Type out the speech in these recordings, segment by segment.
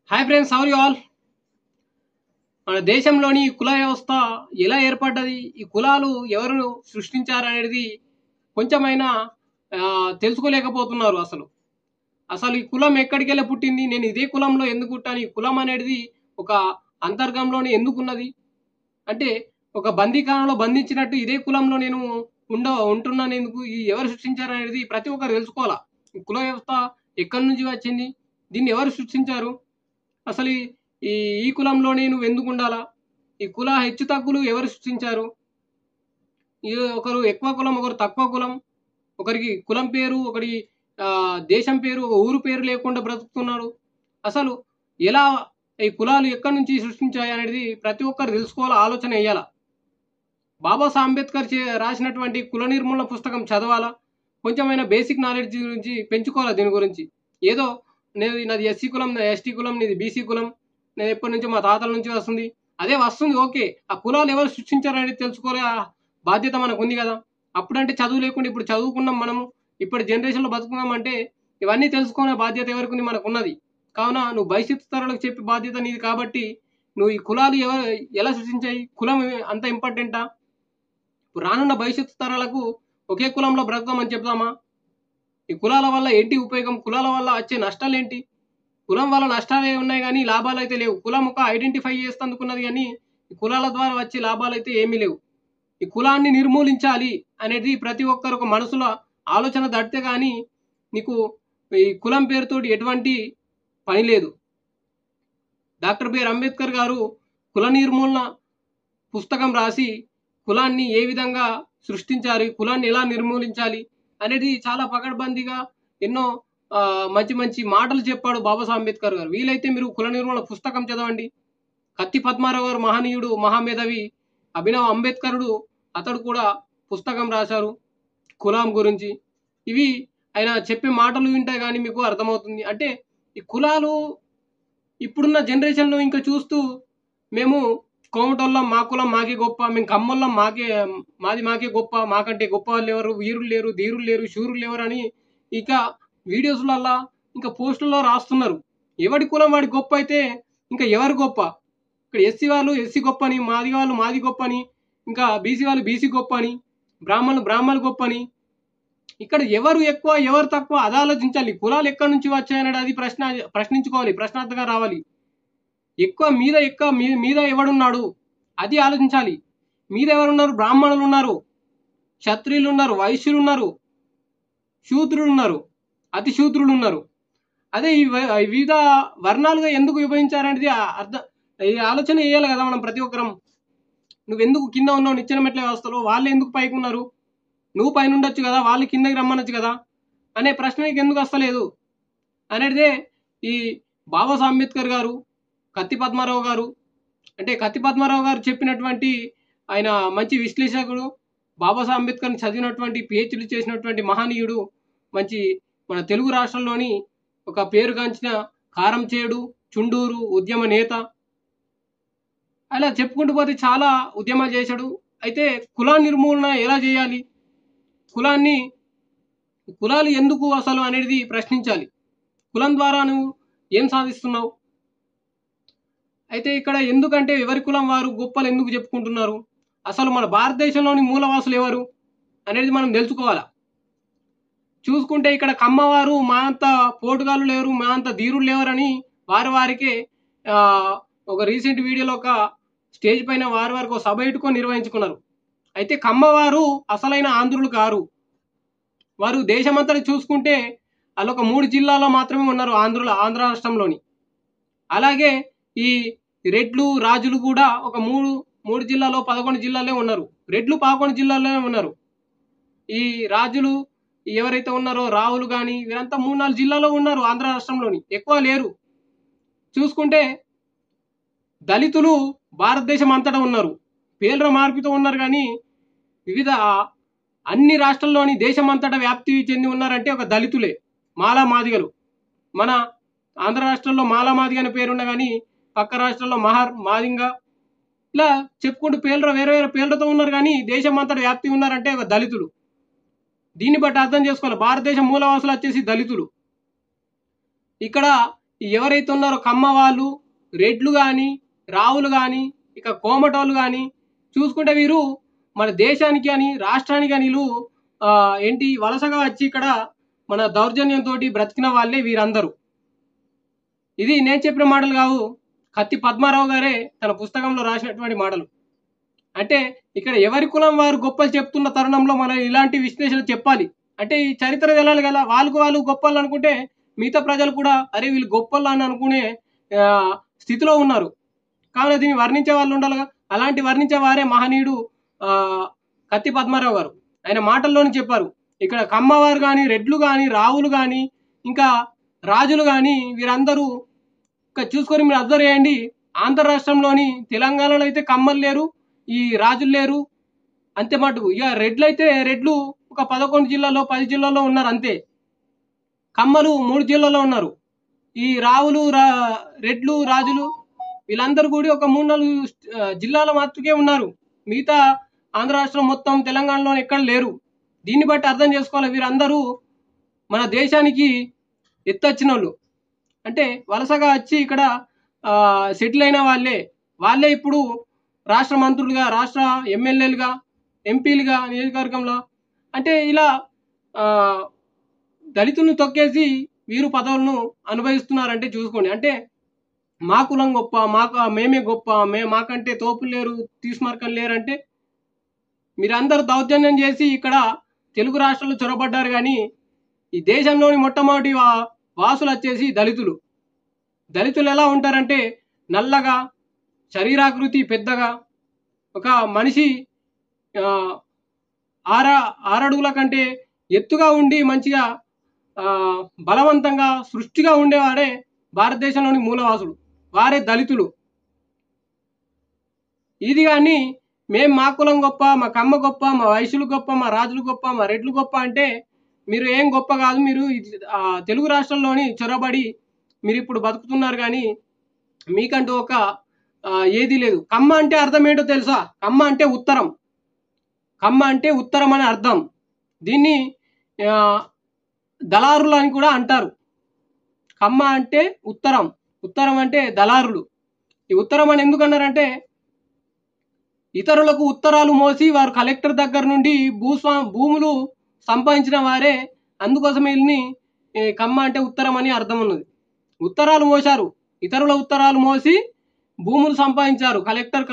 Hi friends, how are you all? మన దేశంలోని కుల వ్యవస్థ ఎలా ఏర్పడ్డది, ఈ కులాలు ఎవరు సృష్టించారనేది కొంచెమైనా తెలుసుకోలేకపోతున్నారు. అసలు అసలు ఈ కులం ఎక్కడికెళ్ళి పుట్టింది, నేను ఇదే కులంలో ఎందుకు పుట్టాను, ఈ కులం అనేది ఒక అంతర్గంలోనే ఎందుకున్నది అంటే ఒక బందీఖానంలో బంధించినట్టు ఇదే కులంలో నేను ఉంటున్నాను ఎందుకు, ఈ ఎవరు సృష్టించారనేది ప్రతి ఒక్కరు తెలుసుకోవాలా. ఈ కుల వ్యవస్థ ఎక్కడి నుంచి వచ్చింది, దీన్ని ఎవరు సృష్టించారు, అసలు ఈ ఈ కులంలోనే నువ్వు ఎందుకు ఉండాలా, ఈ కుల హెచ్చు తగ్గులు ఎవరు సృష్టించారు, ఈ ఒకరు ఎక్కువ కులం ఒకరు తక్కువ కులం, ఒకరికి కులం పేరు ఒకరి దేశం పేరు ఒక ఊరు పేరు లేకుండా బ్రతుకుతున్నాడు. అసలు ఎలా ఈ కులాలు ఎక్కడి నుంచి సృష్టించాయి అనేది ప్రతి ఒక్కరు తెలుసుకోవాలా, ఆలోచన వేయాలా. బాబాసాహెబ్ అంబేద్కర్ రాసినటువంటి కుల నిర్మూలన పుస్తకం చదవాలా, కొంచెమైనా బేసిక్ నాలెడ్జ్ గురించి పెంచుకోవాలా. దీని గురించి ఏదో నాది ఎస్సీ కులం, ఎస్టీ కులం, నీది బీసీ కులం, నేను ఎప్పటి నుంచో మా తాతల నుంచి వస్తుంది, అదే వస్తుంది ఓకే, ఆ కులాలు ఎవరు సృష్టించారనేది తెలుసుకోలే బాధ్యత మనకు ఉంది కదా. అప్పుడంటే చదువు లేకుండా ఇప్పుడు చదువుకున్నాం మనము, ఇప్పటి జనరేషన్లో బతుకున్నాం అంటే ఇవన్నీ తెలుసుకునే బాధ్యత ఎవరికి ఉంది, మనకు ఉన్నది. కావున నువ్వు భవిష్యత్తు తరాలకు చెప్పే బాధ్యత నీది. కాబట్టి నువ్వు ఈ కులాలు ఎలా సృష్టించాయి, కులం అంత ఇంపార్టెంటా? రానున్న భవిష్యత్తు తరాలకు ఒకే కులంలో బ్రతుకుతామని చెప్తామా? ఈ కులాల వల్ల ఏంటి ఉపయోగం, కులాల వల్ల వచ్చే నష్టాలు ఏంటి? కులం వల్ల నష్టాలే ఉన్నాయి కానీ లాభాలు అయితే లేవు. కులం ఒక ఐడెంటిఫై చేస్తనుకున్నది కానీ ఈ కులాల ద్వారా వచ్చే లాభాలు అయితే ఏమీ లేవు. ఈ కులాన్ని నిర్మూలించాలి అనేది ప్రతి ఒక్కరు ఒక మనసులో ఆలోచన దడితే కానీ నీకు ఈ కులం పేరుతోటి ఎటువంటి పని లేదు. డాక్టర్ బిఆర్ అంబేద్కర్ గారు కుల నిర్మూలన పుస్తకం రాసి కులాన్ని ఏ విధంగా సృష్టించాలి, కులాన్ని ఎలా నిర్మూలించాలి అనేది చాలా పకడ్బందీగా ఎన్నో మంచి మంచి మాటలు చెప్పాడు బాబాసాహెబ్ అంబేద్కర్ గారు. వీలైతే మీరు కుల నిర్మూలన పుస్తకం చదవండి. కత్తి పద్మారావు గారు మహనీయుడు, మహామేధావి, అభినవ్ అంబేద్కరుడు, అతడు కూడా పుస్తకం రాశారు కులం గురించి. ఇవి ఆయన చెప్పే మాటలు వింటే కానీ మీకు అర్థమవుతుంది. అంటే ఈ కులాలు ఇప్పుడున్న జనరేషన్లో ఇంకా చూస్తూ మేము కోమటోళ్ళం, మా కులం మాకే గొప్ప, మేము కమ్మోళ్ళం మాకే గొప్ప, మాకంటే గొప్ప వాళ్ళు ఎవరు, వీరులు లేరు, ధీరులు లేరు, శూరులు లేరు అని ఇక వీడియోస్లల్లా ఇంకా పోస్టుల్లో రాస్తున్నారు. ఎవడి కులం వాడి గొప్ప అయితే ఇంకా ఎవరు గొప్ప? ఇక్కడ ఎస్సీ వాళ్ళు ఎస్సీ గొప్ప అని, మాది వాళ్ళు మాది గొప్ప అని, ఇంకా బీసీ వాళ్ళు బీసీ గొప్ప అని, బ్రాహ్మణులు గొప్ప అని. ఇక్కడ ఎవరు ఎక్కువ ఎవరు తక్కువ అది ఆలోచించాలి. కులాలు ఎక్కడి నుంచి వచ్చాయనేది అది ప్రశ్నించుకోవాలి, ప్రశ్నార్థంగా రావాలి. మీద ఎవడున్నాడు అది ఆలోచించాలి. మీద ఎవరున్నారు? బ్రాహ్మణులు ఉన్నారు, క్షత్రియులు ఉన్నారు, వైశ్యులు ఉన్నారు, శూద్రులు ఉన్నారు, అతి శూద్రులు ఉన్నారు. అదే ఈ వివిధ వర్ణాలుగా ఎందుకు విభజించారనేది ఈ ఆలోచన వేయాలి కదా మనం ప్రతి ఒక్కరం. నువ్వెందుకు కింద ఉన్నావు నిచ్చెన మెట్ల వ్యవస్థలో, వాళ్ళు ఎందుకు పైకి ఉన్నారు, నువ్వు పైన ఉండొచ్చు కదా, వాళ్ళు కిందకి రమ్మనొచ్చు కదా అనే ప్రశ్న నీకు ఎందుకు వస్తలేదు అనేదే ఈ బాబాసాహెబ్ అంబేద్కర్ గారు, కత్తి పద్మారావు గారు. అంటే కత్తి పద్మారావు గారు చెప్పినటువంటి ఆయన మంచి విశ్లేషకుడు, బాబాసాహెబ్ అంబేద్కర్ని చదివినటువంటి పిహెచ్డీ చేసినటువంటి మహనీయుడు, మంచి మన తెలుగు రాష్ట్రంలోని ఒక పేరుగాంచిన కారంచేడు, చుండూరు ఉద్యమ నేత. అలా చెప్పుకుంటూ పోతే చాలా ఉద్యమాలు చేశాడు. అయితే కుల నిర్మూలన ఎలా చేయాలి, కులాలు ఎందుకు అసలు అనేది ప్రశ్నించాలి. కులం ద్వారా నువ్వు ఏం సాధిస్తున్నావు? అయితే ఇక్కడ ఎందుకంటే ఎవరి కులం వారు గొప్పలు ఎందుకు చెప్పుకుంటున్నారు, అసలు మన భారతదేశంలోని మూలవాసులు ఎవరు అనేది మనం తెలుసుకోవాలా. చూసుకుంటే ఇక్కడ కమ్మవారు మా అంత పోటుగాళ్ళు లేరు, మా అంత ధీరులు లేవరని వారికే ఒక రీసెంట్ వీడియోలో ఒక స్టేజ్ పైన వారికి ఒక సభ ఇటుకొని నిర్వహించుకున్నారు. అయితే కమ్మవారు అసలైన ఆంధ్రులు కారు. వారు దేశమంతటి చూసుకుంటే అలా ఒక 3 జిల్లాల్లో మాత్రమే ఉన్నారు ఆంధ్ర రాష్ట్రంలోని. అలాగే ఈ రెడ్లు రాజులు కూడా ఒక మూడు జిల్లాలో 11 జిల్లాలే ఉన్నారు. రెడ్లు 11 జిల్లాలోనే ఉన్నారు. ఈ రాజులు ఎవరైతే ఉన్నారో రావులు కానీ వీరంతా 3-4 జిల్లాలో ఉన్నారు ఆంధ్ర రాష్ట్రంలోని, ఎక్కువ లేరు. చూసుకుంటే దళితులు భారతదేశం అంతటా ఉన్నారు, పేర్ల మార్పుతో ఉన్నారు కానీ వివిధ అన్ని రాష్ట్రాల్లోని దేశం అంతటా వ్యాప్తి చెంది ఉన్నారంటే ఒక దళితులే, మాలా మాదిగలు. మన ఆంధ్ర రాష్ట్రంలో మాలా మాదిగ అనే పేరున్న కానీ పక్క రాష్ట్రాల్లో మాదింగ, ఇలా చెప్పుకుంటూ వేరే వేరే పేర్లతో ఉన్నారు కానీ దేశం అంతటా వ్యాప్తి ఉన్నారంటే ఒక దళితులు. దీన్ని బట్టి అర్థం చేసుకోవాలి, భారతదేశం మూలవాసులు వచ్చేసి దళితులు. ఇక్కడ ఎవరైతే ఉన్నారో కమ్మ వాళ్ళు, రెడ్లు కానీ, రావులు కానీ, ఇక కోమటోళ్ళు కానీ చూసుకుంటే వీరు మన దేశానికి అని, రాష్ట్రానికి అని వీళ్ళు ఏంటి వలసగా వచ్చి ఇక్కడ మన దౌర్జన్యంతో బ్రతికిన వాళ్ళే వీరందరూ. ఇది నేను చెప్పిన మాటలు కావు, కత్తి పద్మారావు గారే తన పుస్తకంలో రాసినటువంటి మాటలు. అంటే ఇక్కడ ఎవరి కులం వారు గొప్పలు చెప్తున్న తరుణంలో మనం ఇలాంటి విశ్లేషణ చెప్పాలి. అంటే ఈ చరిత్ర తెలాలి కదా. వాళ్ళు గొప్పలు అనుకుంటే మిగతా ప్రజలు కూడా అరే వీళ్ళు గొప్పలు అని అనుకునే స్థితిలో ఉన్నారు. కావున దీన్ని వర్ణించే వాళ్ళు ఉండాలిగా. అలాంటి వర్ణించే వారే మహనీయుడు కత్తి పద్మారావు గారు. ఆయన మాటల్లోనే చెప్పారు, ఇక్కడ కమ్మవారు కానీ, రెడ్లు కానీ, రావులు కానీ, ఇంకా రాజులు కానీ వీరందరూ ఇక్కడ చూసుకొని మీరు అబ్జర్వ్ చేయండి. ఆంధ్ర రాష్ట్రంలోని తెలంగాణలో అయితే కమ్మలు లేరు, ఈ రాజులు లేరు అంతే మటుకు. ఇక రెడ్లు ఒక 11 జిల్లాలో 10 జిల్లాల్లో ఉన్నారు అంతే. కమ్మలు 3 జిల్లాల్లో ఉన్నారు. ఈ రావులు రెడ్లు రాజులు వీళ్ళందరూ కూడా ఒక 3-4 జిల్లాల మాత్రమే ఉన్నారు. మిగతా ఆంధ్ర రాష్ట్రం మొత్తం తెలంగాణలో ఎక్కడ లేరు. దీన్ని బట్టి అర్థం చేసుకోవాలి, వీరందరూ మన దేశానికి ఎత్తొచ్చిన వాళ్ళు. అంటే వలసగా వచ్చి ఇక్కడ సెటిల్ అయిన వాళ్ళే ఇప్పుడు రాష్ట్ర మంత్రులుగా, రాష్ట్ర ఎమ్మెల్యేలుగా, ఎంపీలుగా నియోజకవర్గంలో. అంటే ఇలా దళితులను తొక్కేసి వీరు పదవులను అనుభవిస్తున్నారంటే చూసుకోండి. అంటే మా కులం గొప్ప, మేమే గొప్ప, మాకంటే తోపులు లేరు, తీసుమార్కలు లేరు అంటే మీరందరూ దౌర్జన్యం చేసి ఇక్కడ తెలుగు రాష్ట్రాల్లో చొరబడ్డారు. కానీ ఈ దేశంలోని మొట్టమొదటి వాసులు వచ్చేసి దళితులు ఎలా ఉంటారంటే నల్లగా, శరీరాకృతి పెద్దగా, ఒక మనిషి 6 అడుగుల కంటే ఎత్తుగా ఉండి మంచిగా బలవంతంగా సృష్టిగా ఉండేవాడే భారతదేశంలోని మూలవాసుడు, వారే దళితులు. ఇది కానీ మా కులం గొప్ప, మా కమ్మ గొప్ప, మా వైశ్యులు గొప్ప, మా రాజులు గొప్ప, మా రెడ్లు గొప్ప అంటే మీరు ఏం గొప్ప కాదు. మీరు తెలుగు రాష్ట్రాల్లోని చొరబడి మీరు ఇప్పుడు బతుకుతున్నారు. కానీ మీకంటూ ఒక ఏది లేదు. కమ్మ అంటే అర్థం ఏంటో తెలుసా? కమ్మ అంటే ఉత్తరం. కమ్మ అంటే ఉత్తరం అని అర్థం. దీన్ని దళారులు అని కూడా అంటారు. కమ్మ అంటే ఉత్తరం అంటే దళారులు. ఈ ఉత్తరం అని ఎందుకు అన్నారంటే ఇతరులకు ఉత్తరాలు మోసి వారు కలెక్టర్ దగ్గర నుండి భూములు సంపాదించిన వారే. అందుకోసం వీళ్ళని కమ్మ అంటే ఉత్తరం అని అర్థం ఉన్నది. ఉత్తరాలు మోశారు, ఇతరుల ఉత్తరాలు మోసి భూములు సంపాదించారు. కలెక్టర్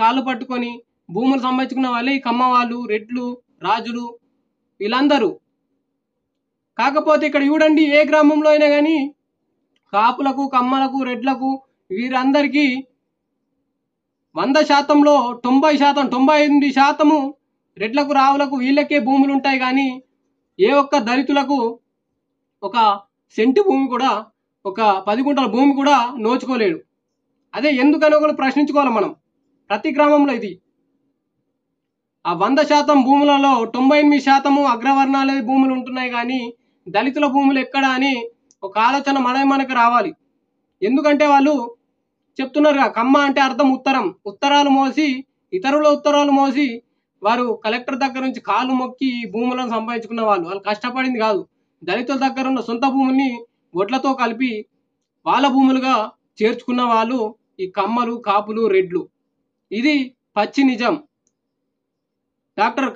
కాళ్ళు పట్టుకొని భూములు సంపాదించుకున్న వాళ్ళే ఈ కమ్మ వాళ్ళు, రెడ్లు, రాజులు వీళ్ళందరూ. కాకపోతే ఇక్కడ చూడండి, ఏ గ్రామంలో అయినా కానీ కాపులకు, కమ్మలకు, రెడ్లకు వీరందరికీ 100%లో 98% రెడ్లకు, రావులకు వీళ్ళకే భూములు ఉంటాయి. కానీ ఏ ఒక్క దళితులకు ఒక సెంటు భూమి కూడా, ఒక 10 గుంటల భూమి కూడా నోచుకోలేడు. అదే ఎందుకని ఒకరు ప్రశ్నించుకోవాలి మనం. ప్రతి గ్రామంలో ఇది ఆ 100% భూములలో 98% అగ్రవర్ణాలే భూములు ఉంటున్నాయి. కానీ దళితుల భూములు ఎక్కడ అని ఒక ఆలోచన మనకు రావాలి. ఎందుకంటే వాళ్ళు చెప్తున్నారుగా, కమ్మ అంటే అర్థం ఉత్తరాలు మోసి, ఇతరుల ఉత్తరాలు మోసి వారు కలెక్టర్ దగ్గర నుంచి కాళ్ళు మొక్కి భూములను సంపాదించుకున్న వాళ్ళు కష్టపడింది కాదు. దళితుల దగ్గర ఉన్న సొంత భూముల్ని వడ్లతో కలిపి వాళ్ళ భూములుగా చేర్చుకున్న వాళ్ళు ఈ కమ్మలు, కాపులు, రెడ్లు. ఇది పచ్చి నిజం. డాక్టర్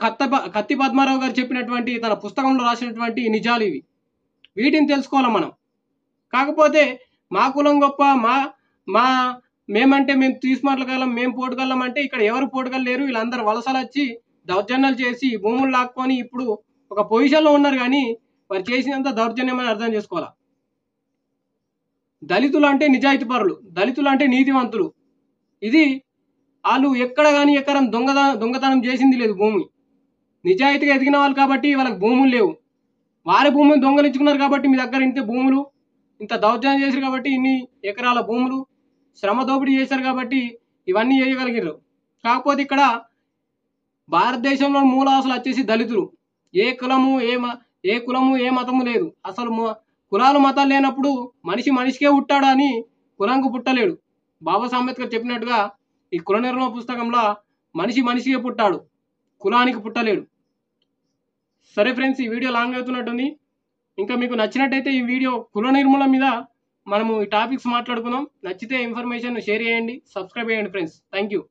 కత్తి పద్మారావు గారు చెప్పినటువంటి తన పుస్తకంలో రాసినటువంటి నిజాలు ఇవి. వీటిని తెలుసుకోవాలి మనం. కాకపోతే మా కులం గొప్ప, మేమంటే మేము తీసుమాటలగలం, మేము పోటుగలం అంటే ఇక్కడ ఎవరు పోటుగలేరు. వీళ్ళందరూ వలసలు వచ్చి దౌర్జన్యాలు చేసి భూములు లాక్కొని ఇప్పుడు ఒక పొజిషన్లో ఉన్నారు. కానీ వారు చేసినంత దౌర్జన్యం అని అర్థం చేసుకోవాలా. దళితులు అంటే నిజాయితీ పరులు, దళితులు అంటే నీతివంతులు. ఇది వాళ్ళు ఎక్కడ కానీ ఎకరం దొంగతనం చేసింది లేదు. భూమి నిజాయితీగా ఎదిగిన వాళ్ళు కాబట్టి వాళ్ళకి భూములు లేవు. వారి భూములు దొంగలించుకున్నారు కాబట్టి మీ దగ్గర ఇంత భూములు, ఇంత దౌర్జన్యం చేశారు కాబట్టి ఇన్ని ఎకరాల భూములు, శ్రమ దోపిడీ చేశారు కాబట్టి ఇవన్నీ చేయగలిగారు. కాకపోతే ఇక్కడ భారతదేశంలో మూలవాసులు వచ్చేసి దళితులు. ఏ కులము ఏ మతము లేదు. అసలు కులాలు మతాలు లేనప్పుడు మనిషికే పుట్టాడు అని కులంకు పుట్టలేడు. బాబాసాహెబ్ అంబేద్కర్ చెప్పినట్టుగా ఈ కుల నిర్మూలన పుస్తకంలో మనిషికే పుట్టాడు, కులానికి పుట్టలేడు. సరే ఫ్రెండ్స్, ఈ వీడియో లాంగ్ అవుతున్నట్టుంది. ఇంకా మీకు నచ్చినట్టయితే ఈ వీడియో కుల నిర్మూలన మీద మనము ఈ టాపిక్స్ మాట్లాడుకున్నాం. నచ్చితే ఇన్ఫర్మేషన్ షేర్ చేయండి, సబ్స్క్రైబ్ చేయండి ఫ్రెండ్స్. Thank you.